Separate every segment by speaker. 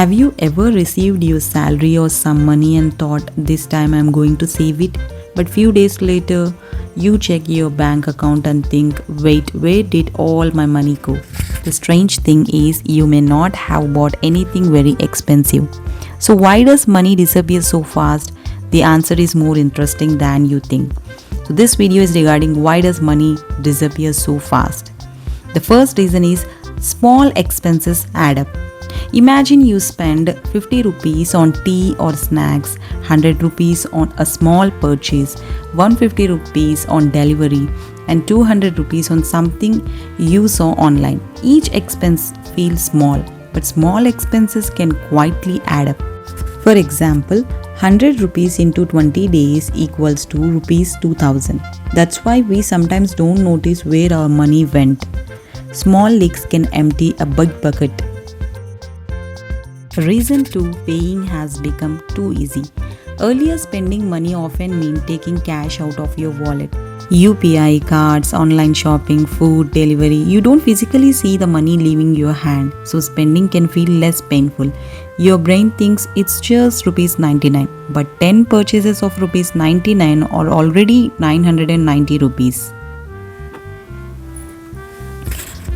Speaker 1: Have you ever received your salary or some money and thought this time I'm going to save it? But few days later, you check your bank account and think, wait, where did all my money go? The strange thing is you may not have bought anything very expensive. So why does money disappear so fast? The answer is more interesting than you think. So this video is regarding why does money disappear so fast. The first reason is small expenses add up. Imagine you spend 50 rupees on tea or snacks, 100 rupees on a small purchase, 150 rupees on delivery, and 200 rupees on something you saw online. Each expense feels small, but small expenses can quietly add up. For example, 100 rupees into 20 days equals to rupees 2000. That's why we sometimes don't notice where our money went. Small leaks can empty a big bucket. Reason 2, paying has become too easy. Earlier, spending money often meant taking cash out of your wallet. UPI, cards, online shopping, food, delivery. You don't physically see the money leaving your hand, so spending can feel less painful. Your brain thinks it's just rupees 99, but 10 purchases of rupees 99 are already 990 rupees.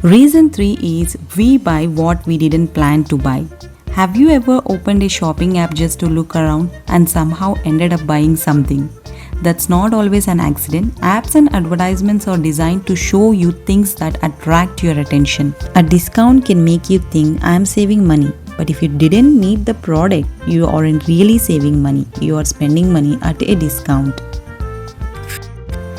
Speaker 1: Reason 3 is we buy what we didn't plan to buy. Have you ever opened a shopping app just to look around and somehow ended up buying something? That's not always an accident. Apps and advertisements are designed to show you things that attract your attention. A discount can make you think I am saving money. But if you didn't need the product, you aren't really saving money. You are spending money at a discount.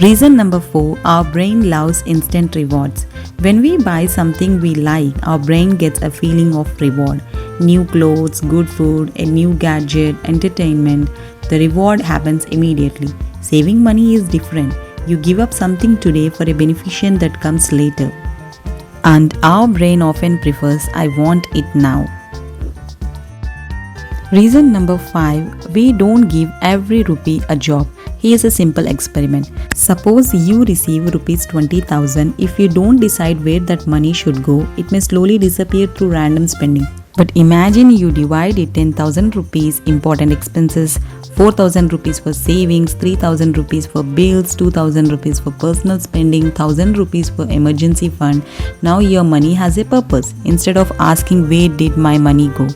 Speaker 1: Reason number 4, our brain loves instant rewards. When we buy something we like, our brain gets a feeling of reward. New clothes, good food, a new gadget, entertainment. The reward happens immediately. Saving money is different. You give up something today for a beneficent that comes later. And our brain often prefers I want it now. Reason number 5, we don't give every rupee a job. Here's a simple experiment. Suppose you receive rupees 20,000. If you don't decide where that money should go, it may slowly disappear through random spending. But imagine you divide it 10,000 rupees important expenses, 4,000 rupees for savings, 3,000 rupees for bills, 2,000 rupees for personal spending, 1,000 rupees for emergency fund. Now your money has a purpose. Instead of asking where did my money go,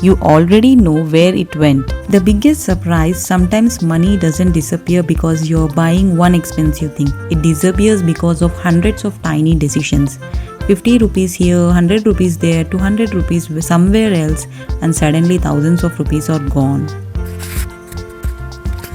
Speaker 1: you already know where it went. The biggest surprise, sometimes money doesn't disappear because you're buying one expensive thing. It disappears because of hundreds of tiny decisions. 50 rupees here, 100 rupees there, 200 rupees somewhere else, and suddenly thousands of rupees are gone.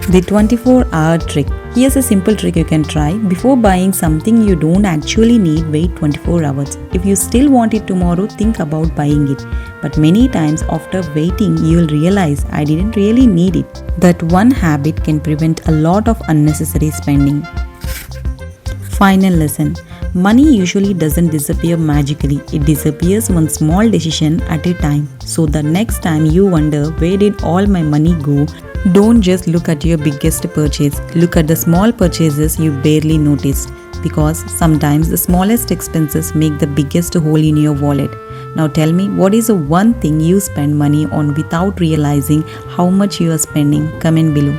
Speaker 1: The 24-hour trick. Here's a simple trick you can try. Before buying something you don't actually need, wait 24 hours. If you still want it tomorrow, think about buying it. But many times after waiting, you'll realize I didn't really need it. That one habit can prevent a lot of unnecessary spending. Final lesson. Money usually doesn't disappear magically. It disappears one small decision at a time. So the next time you wonder where did all my money go, don't just look at your biggest purchase. Look at the small purchases you barely noticed. Because sometimes the smallest expenses make the biggest hole in your wallet. Now tell me, what is the one thing you spend money on without realizing how much you are spending? Comment below.